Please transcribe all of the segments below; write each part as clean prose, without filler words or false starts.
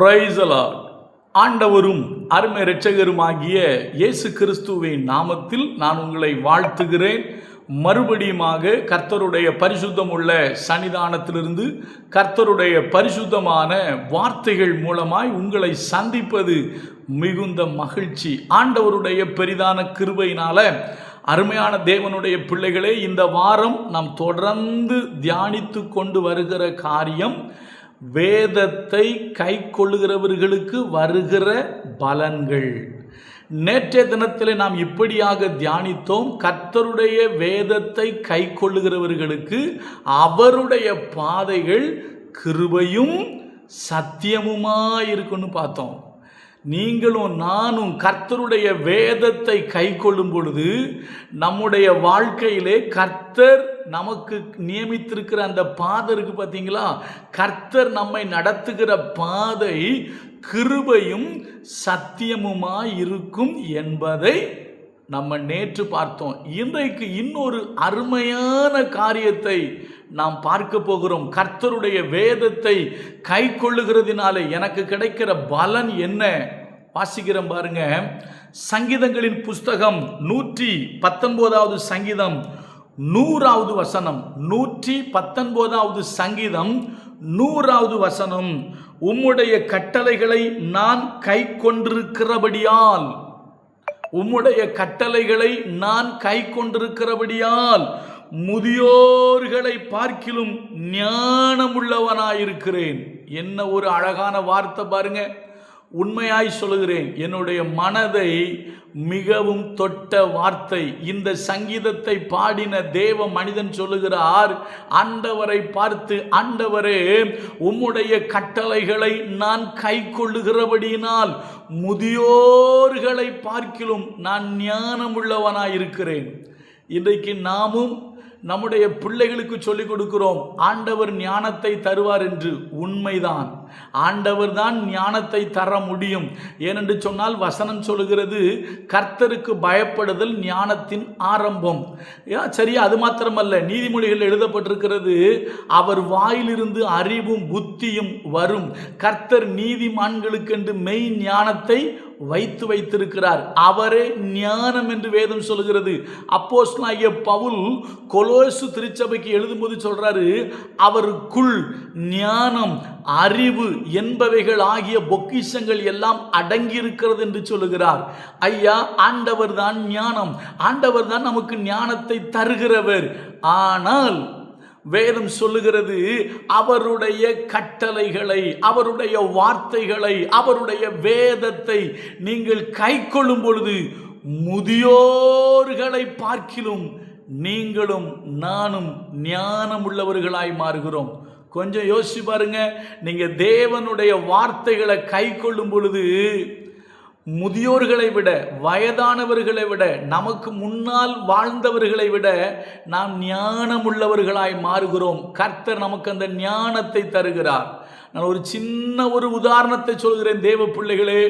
Praise the Lord. ஆண்டவரும் அருமை இரட்சகருமாகிய இயேசு கிறிஸ்துவின் நாமத்தில் நான் உங்களை வாழ்த்துகிறேன். மறுபடியுமாக கர்த்தருடைய பரிசுத்தமுள்ள சன்னிதானத்திலிருந்து கர்த்தருடைய பரிசுத்தமான வார்த்தைகள் மூலமாய் உங்களை சந்திப்பது மிகுந்த மகிழ்ச்சி. ஆண்டவருடைய பெரிதான கிருபையினால அருமையான தேவனுடைய பிள்ளைகளே, இந்த வாரம் நாம் தொடர்ந்து தியானித்து கொண்டு வருகிற காரியம் வேதத்தை கை கொள்ளுகிறவர்களுக்கு வருகிற பலன்கள். நேற்றைய தினத்தில் நாம் இப்படியாக தியானித்தோம், கர்த்தருடைய வேதத்தை கை கொள்ளுகிறவர்களுக்கு அவருடைய பாதைகள் கிருபையும் சத்தியமுமாயிருக்குன்னு பார்த்தோம். நீங்களும் நானும் கர்த்தருடைய வேதத்தை கை கொள்ளும் பொழுது நம்முடைய வாழ்க்கையிலே கர்த்தர் நமக்கு நியமித்திருக்கிற அந்த பாதை இருக்கு பார்த்தீங்களா, கர்த்தர் நம்மை நடத்துகிற பாதை கிருபையும் சத்தியமுமாய் இருக்கும் என்பதை நம்ம நேற்று பார்த்தோம். இன்றைக்கு இன்னொரு அருமையான காரியத்தை நாம் பார்க்க போகிறோம். கர்த்தருடைய வேதத்தை கை கொள்ளுகிறதுனால எனக்கு கிடைக்கிற பலன் என்ன? வாசிக்கிறோம் பாருங்க. சங்கீதங்களின் புஸ்தகம் 119வது சங்கீதம் 100வது வசனம். 119வது சங்கீதம் 100வது வசனம். உம்முடைய கட்டளைகளை நான் கை கொண்டிருக்கிறபடியால், உம்முடைய கட்டளைகளை நான் கை கொண்டிருக்கிறபடியால் முதியோர்களை பார்க்கிலும் ஞானமுள்ளவனாயிருக்கிறேன். என்ன ஒரு அழகான வார்த்தை பாருங்க. உண்மையாய் சொல்லுகிறேன், என்னுடைய மனதை மிகவும் தொட்ட வார்த்தை. இந்த சங்கீதத்தை பாடின தேவ மனிதன் சொல்லுகிறார், ஆண்டவரை பார்த்து, ஆண்டவரே உம்முடைய கட்டளைகளை நான் கை கொள்ளுகிறபடியினால் முதியோர்களை பார்க்கிலும் நான் ஞானமுள்ளவனாயிருக்கிறேன். இன்றைக்கு நாமும் நம்முடைய பிள்ளைகளுக்கு சொல்லிக் கொடுக்கிறோம், ஆண்டவர் ஞானத்தை தருவார் என்று. உண்மைதான், ஆண்டவர் தான் ஞானத்தை தர முடியும். ஏனென்று சொன்னால் வசனம் சொல்லுகிறது, கர்த்தருக்கு பயப்படுதல் ஞானத்தின் ஆரம்பம். சரி, அது மாத்திரமல்ல, நீதிமொழிகள் எழுதப்பட்டிருக்கிறது, அவர் வாயிலிருந்து அறிவும் புத்தியும் வரும். கர்த்தர் நீதிமான்களுக்கென்று மெய் ஞானத்தை வைத்திருக்கிறார். அவரே ஞானம் என்று வேதம் சொல்கிறது. அப்போஸ்தலனாகிய பவுல் கொலோசு திருச்சபைக்கு எழுதும்போது சொல்றாரு, அவருக்குள் ஞானம் அறிவு என்பவைகள் ஆகிய பொக்கிஷங்கள் எல்லாம் அடங்கி இருக்கிறது என்று சொல்லுகிறார். ஐயா, ஆண்டவர் தான் ஞானம், ஆண்டவர் தான் நமக்கு ஞானத்தை தருகிறவர். ஆனால் வேதம் சொல்லுகிறது, அவருடைய கட்டளைகளை, அவருடைய வார்த்தைகளை, அவருடைய வேதத்தை நீங்கள் கை கொள்ளும் பொழுது முதியோர்களை பார்க்கிலும் நீங்களும் நானும் ஞானம் உள்ளவர்களாய் மாறுகிறோம். கொஞ்சம் யோசிச்சு பாருங்க. நீங்க தேவனுடைய வார்த்தைகளை கை கொள்ளும் பொழுது முதியோர்களை விட, வயதானவர்களை விட, நமக்கு முன்னால் வாழ்ந்தவர்களை விட நாம் ஞானம் உள்ளவர்களாய் மாறுகிறோம். கர்த்தர் நமக்கு அந்த ஞானத்தை தருகிறார். நான் ஒரு சின்ன உதாரணத்தை சொல்கிறேன் தேவ பிள்ளைகளே.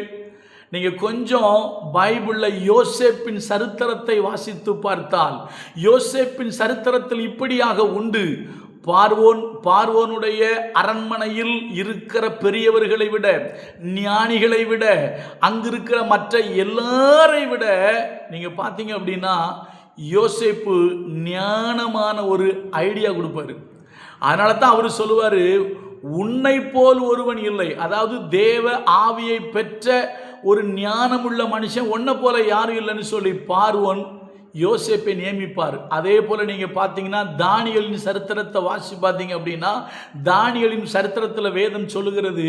நீங்க கொஞ்சம் பைபிளில் யோசேப்பின் சரித்திரத்தை வாசித்து பார்த்தால், யோசேப்பின் சரித்திரத்தில் இப்படியாக உண்டு. பார்வோனுடைய அரண்மனையில் இருக்கிற பெரியவர்களை விட, ஞானிகளை விட, அங்கிருக்கிற மற்ற எல்லாரை விட நீங்க பார்த்தீங்க அப்படின்னா யோசேப்பு ஞானமான ஒரு ஐடியா கொடுப்பாரு. அதனால தான் அவர் சொல்லுவாரு, உன்னை போல் ஒருவன் இல்லை. அதாவது தேவ ஆவியை பெற்ற ஒரு ஞானமுள்ள மனுஷன் உன்னை போல யாரும் இல்லைன்னு சொல்லி பார்வோன் யோசேப்பை நியமிப்பார். அதே போல நீங்க பார்த்தீங்கன்னா தானியேலின் சரித்திரத்தை வாசி பார்த்தீங்க அப்படின்னா, தானியேலின் சரித்திரத்தில் வேதம் சொல்லுகிறது,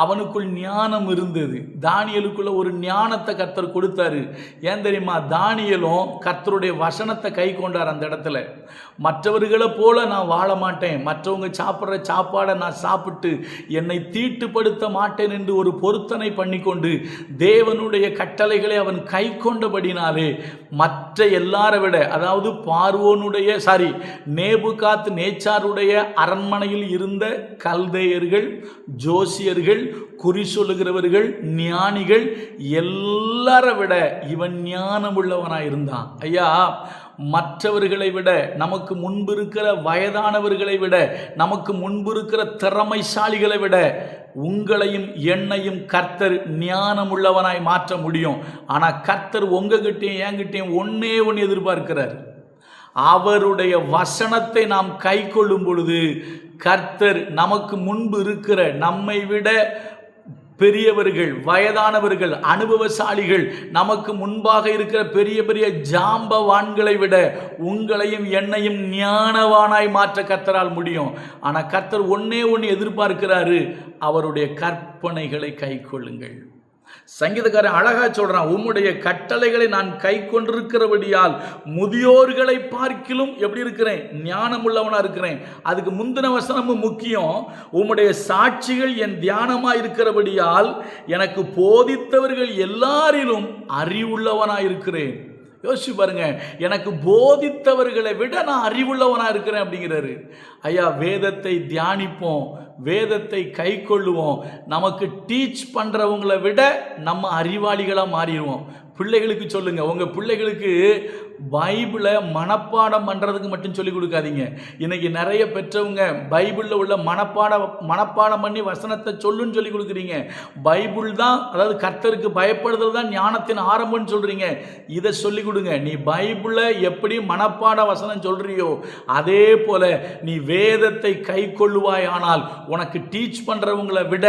அவனுக்குள் ஞானம் இருந்தது. தானியேலுக்குள்ள ஒரு ஞானத்தை கர்த்தர் கொடுத்தாரு. ஏன் தெரியுமா? தானியேலும் கர்த்தருடைய வசனத்தை கை கொண்டார். அந்த இடத்துல மற்றவர்களை போல நான் வாழ மாட்டேன், மற்றவங்க சாப்பிட்ற சாப்பாடை நான் சாப்பிட்டு என்னை தீட்டுப்படுத்த மாட்டேன் என்று ஒரு பொருத்தனை பண்ணி கொண்டு தேவனுடைய கட்டளைகளை அவன் கை கொண்டபடினாலே மற்ற எல்லாரை விட, அதாவது பார்வோனுடைய நேபுகாத் நேச்சாருடைய அரண்மனையில் இருந்த கல்தேயர்கள், ஜோசியர்கள், குறி சொல்லுகிறவர்கள், ஞானிகள் எல்லாரை விட இவன் ஞானம் உள்ளவனாக இருந்தான். ஐயா, மற்றவர்களை விட, நமக்கு முன்பு இருக்கிற வயதானவர்களை விட, நமக்கு முன்பு இருக்கிற திறமைசாலிகளை விட உங்களையும் என்னையும் கர்த்தர் ஞானம் உள்ளவனாய் மாற்ற முடியும். ஆனால் கர்த்தர் உங்ககிட்டையும் என்கிட்டையும் ஒன்னே ஒன்று எதிர்பார்க்கிறார். அவருடைய வசனத்தை நாம் கை கொள்ளும் பொழுது கர்த்தர் நமக்கு முன்பு இருக்கிற, நம்மை விட பெரியவர்கள், வயதானவர்கள், அனுபவசாலிகள், நமக்கு முன்பாக இருக்கிற பெரிய பெரிய ஜாம்பவான்களை விட உங்களையும் என்னையும் ஞானவானாய் மாற்ற கர்த்தரால் முடியும். ஆனால் கர்த்தர் ஒன்னே ஒன்று எதிர்பார்க்கிறாரு, அவருடைய கற்பனைகளை கை கொள்ளுங்கள். சங்கீதக்காரன் அழகா சொல்றான், உம்முடைய கட்டளைகளை நான் கை கொண்டிருக்கிறபடியால் முதியோர்களை பார்க்கிலும் எப்படி இருக்கிறேன், ஞானம் உள்ளவனா இருக்கிறேன். அதுக்கு முந்தின வசனமும் முக்கியம். உம்முடைய சாட்சிகள் என் தியானமா இருக்கிறபடியால் எனக்கு போதித்தவர்கள் எல்லாரிலும் அறிவுள்ளவனா இருக்கிறேன். யோசிச்சு பாருங்க, எனக்கு போதித்தவர்களை விட நான் அறிவுள்ளவனா இருக்கிறேன் அப்படிங்கிறாரு. ஐயா, வேதத்தை தியானிப்போம், வேதத்தை கை கொள்ளுவோம். நமக்கு டீச் பண்றவங்களை விட நம்ம அறிவாளிகளாக மாறிடுவோம். பிள்ளைகளுக்கு சொல்லுங்க, உங்க பிள்ளைகளுக்கு பைபிளை மனப்பாடம் பண்ணுறதுக்கு மட்டும் சொல்லிக் கொடுக்காதீங்க. இன்னைக்கு நிறைய பெற்றவங்க பைபிளில் உள்ள மனப்பாடம் பண்ணி வசனத்தை சொல்லுன்னு சொல்லி கொடுக்குறீங்க. பைபிள் தான், அதாவது கர்த்தருக்கு பயப்படுதல் தான் ஞானத்தின் ஆரம்பம்னு சொல்கிறீங்க. இதை சொல்லிக் கொடுங்க. நீ பைபிளை எப்படி மனப்பாட வசனம் சொல்கிறியோ அதே போல் நீ வேதத்தை கை கொள்ளுவாய். ஆனால் உனக்கு டீச் பண்ணுறவங்களை விட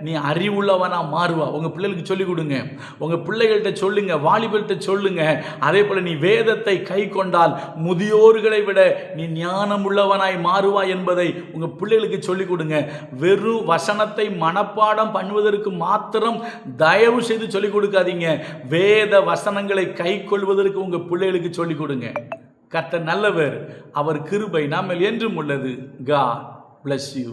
நீ அறிவுள்ளவனா மாறுவா. உங்கள் பிள்ளைகளுக்கு சொல்லிக் கொடுங்க, உங்கள் பிள்ளைகள்கிட்ட சொல்லுங்க, வாலிபர்கிட்ட சொல்லுங்க. அதே போல் நீ வேதத்தை கை கொண்டால் முதியோர்களை விட நீ ஞானம் உள்ளவனாய் மாறுவாய் என்பதை உங்க பிள்ளைகளுக்கு சொல்லிக் கொடுங்க. வெறும் வசனத்தை மனப்பாடம் பண்ணுவதற்கு மாத்திரம் தயவு செய்து சொல்லிக் கொடுக்காதீங்க. வேத வசனங்களை கை கொள்வதற்கு உங்க பிள்ளைகளுக்கு சொல்லிக் கொடுங்க. கர்த்தர் நல்லவர், அவர் கிருபை நம்மேல் என்றும் உள்ளது. God bless you.